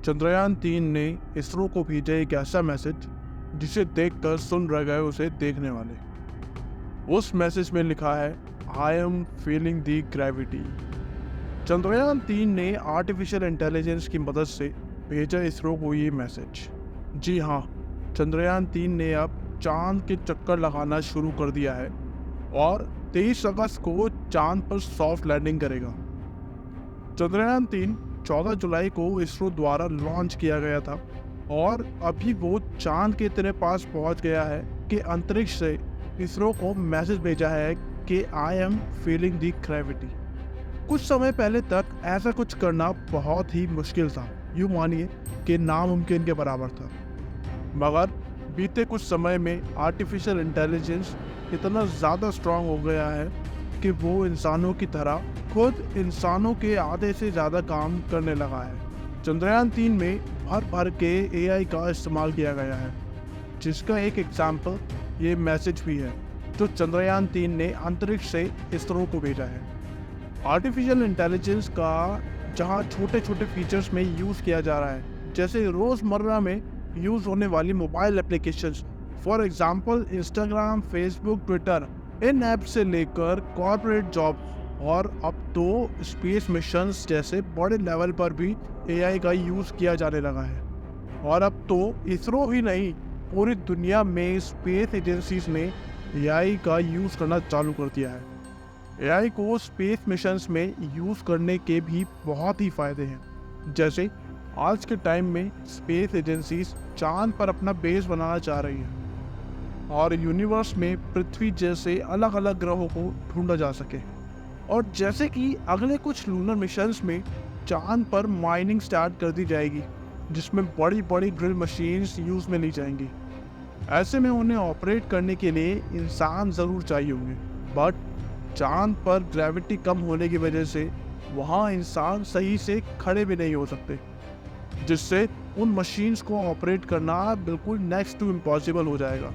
चंद्रयान-3 ने इसरो को भेजा एक ऐसा मैसेज जिसे देखकर सुन रह गए उसे देखने वाले। उस मैसेज में लिखा है, I am feeling the gravity. Chandrayaan-3 ने आर्टिफिशियल इंटेलिजेंस की मदद से भेजा इसरो को ये मैसेज। जी हाँ, चंद्रयान-3 ने अब चांद के चक्कर लगाना शुरू कर दिया है और 23 अगस्त को चांद पर सॉफ्ट लैंडिंग करेगा। चंद्रयान-3 14 जुलाई को इसरो द्वारा लॉन्च किया गया था और अभी वो चांद के इतने पास पहुंच गया है कि अंतरिक्ष से इसरो को मैसेज भेजा है कि I am feeling the gravity. कुछ समय पहले तक ऐसा कुछ करना बहुत ही मुश्किल था, यूँ मानिए कि नामुमकिन के बराबर था। मगर बीते कुछ समय में आर्टिफिशियल इंटेलिजेंस इतना ज़्यादा स्ट्रांग हो गया है कि वो इंसानों की तरह खुद इंसानों के आधे से ज़्यादा काम करने लगा है। चंद्रयान-3 में भर भर के AI का इस्तेमाल किया गया है, जिसका एक एग्जाम्पल ये मैसेज भी है जो चंद्रयान-3 ने अंतरिक्ष से इसरो को भेजा है। आर्टिफिशियल इंटेलिजेंस का जहाँ छोटे छोटे फीचर्स में यूज़ किया जा रहा है, जैसे रोज़मर्रा में यूज़ होने वाली mobile applications, for example Instagram, Facebook, Twitter, in app से लेकर कॉर्पोरेट जॉब्स और अब तो स्पेस मिशंस जैसे बड़े लेवल पर भी AI का यूज़ किया जाने लगा है। और अब तो इसरो ही नहीं, पूरी दुनिया में स्पेस एजेंसीज ने AI का यूज़ करना चालू कर दिया है। AI को स्पेस मिशंस में यूज़ करने के भी बहुत ही फ़ायदे हैं। जैसे आज के टाइम में स्पेस एजेंसीज चांद पर अपना बेस बनाना चाह रही हैं और यूनिवर्स में पृथ्वी जैसे अलग अलग ग्रहों को ढूंढा जा सके। और जैसे कि अगले कुछ लूनर मिशंस में चांद पर माइनिंग स्टार्ट कर दी जाएगी, जिसमें बड़ी बड़ी ड्रिल मशीन्स यूज़ में ली जाएंगी। ऐसे में उन्हें ऑपरेट करने के लिए इंसान ज़रूर चाहिए होंगे, बट चांद पर ग्रेविटी कम होने की वजह से वहाँ इंसान सही से खड़े भी नहीं हो सकते, जिससे उन मशीन्स को ऑपरेट करना बिल्कुल नेक्स्ट टू इम्पॉसिबल हो जाएगा।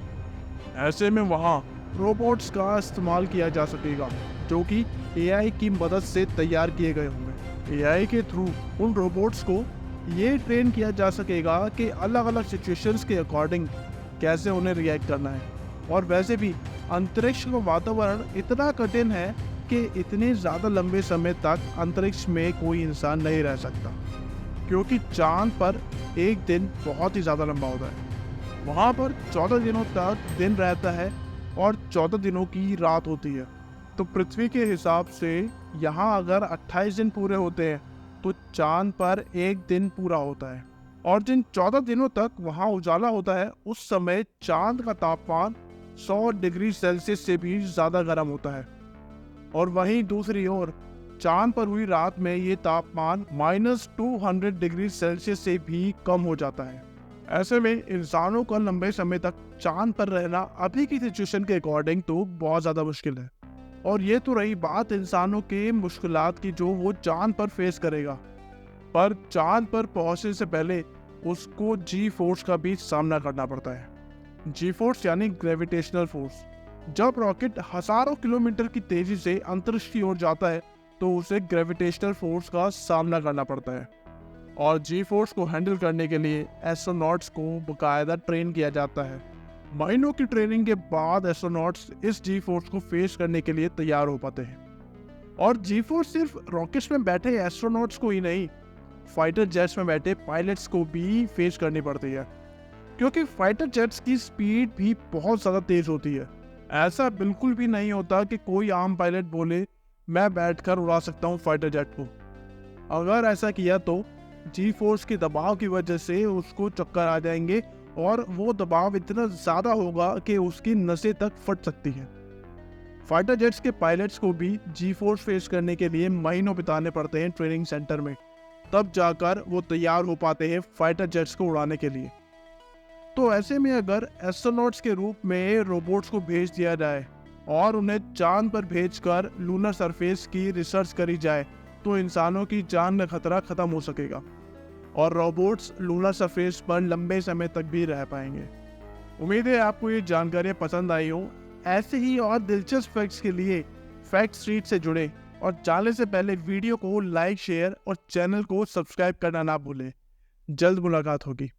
ऐसे में वहाँ रोबोट्स का इस्तेमाल किया जा सकेगा, जो कि AI की मदद से तैयार किए गए होंगे। AI के थ्रू उन रोबोट्स को ये ट्रेन किया जा सकेगा कि अलग अलग सिचुएशंस के अकॉर्डिंग कैसे उन्हें रिएक्ट करना है। और वैसे भी अंतरिक्ष का वातावरण इतना कठिन है कि इतने ज़्यादा लंबे समय तक अंतरिक्ष में कोई इंसान नहीं रह सकता, क्योंकि चांद पर एक दिन बहुत ही ज़्यादा लंबा होता है। वहाँ पर 14 दिनों तक दिन रहता है और 14 दिनों की रात होती है। तो पृथ्वी के हिसाब से यहाँ अगर 28 दिन पूरे होते हैं तो चांद पर एक दिन पूरा होता है। और जिन 14 दिनों तक वहाँ उजाला होता है, उस समय चांद का तापमान 100 डिग्री सेल्सियस से भी ज़्यादा गर्म होता है। और वहीं दूसरी ओर चांद पर हुई रात में ये तापमान -200 डिग्री सेल्सियस से भी कम हो जाता है। ऐसे में इंसानों का लंबे समय तक चांद पर रहना अभी की सिचुएशन के अकॉर्डिंग तो बहुत ज़्यादा मुश्किल है। और ये तो रही बात इंसानों के मुश्किलात की जो वो चांद पर फेस करेगा, पर चांद पर पहुंचने से पहले उसको जी फोर्स का भी सामना करना पड़ता है। जी फोर्स यानी ग्रेविटेशनल फोर्स। जब रॉकेट हजारों किलोमीटर की तेजी से अंतरिक्ष की ओर जाता है तो उसे ग्रेविटेशनल फोर्स का सामना करना पड़ता है। और जी फोर्स को हैंडल करने के लिए एस्ट्रोनॉट्स को बाकायदा ट्रेन किया जाता है। महीनों की ट्रेनिंग के बाद एस्ट्रोनॉट्स इस जी फोर्स को फेस करने के लिए तैयार हो पाते हैं। और जी फोर्स सिर्फ रॉकेट्स में बैठे एस्ट्रोनॉट्स को ही नहीं, फाइटर जेट्स में बैठे पायलट्स को भी फेस करनी पड़ती है, क्योंकि फाइटर जेट्स की स्पीड भी बहुत ज़्यादा तेज होती है। ऐसा बिल्कुल भी नहीं होता कि कोई आम पायलट बोले मैं बैठकर उड़ा सकता हूँ फाइटर जेट को। अगर ऐसा किया तो जी फोर्स के दबाव की वजह से उसको चक्कर आ जाएंगे और वो दबाव इतना ज़्यादा होगा कि उसकी नसें तक फट सकती हैं। फाइटर जेट्स के पायलट्स को भी जी फोर्स फेस करने के लिए महीनों बिताने पड़ते हैं ट्रेनिंग सेंटर में, तब जाकर वो तैयार हो पाते हैं फाइटर जेट्स को उड़ाने के लिए। तो ऐसे में अगर एस्ट्रोनॉट्स के रूप में रोबोट्स को भेज दिया जाए और उन्हें चांद पर भेजकर लूनर सरफेस की रिसर्च करी जाए तो इंसानों की जान का खतरा खत्म हो सकेगा और रोबोट्स लूनर सरफेस पर लंबे समय तक भी रह पाएंगे। उम्मीद है आपको ये जानकारियाँ पसंद आई हो। ऐसे ही और दिलचस्प फैक्ट्स के लिए फैक्ट स्ट्रीट से जुड़े और जाने से पहले वीडियो को लाइक, शेयर और चैनल को सब्सक्राइब करना ना भूलें। जल्द मुलाकात होगी।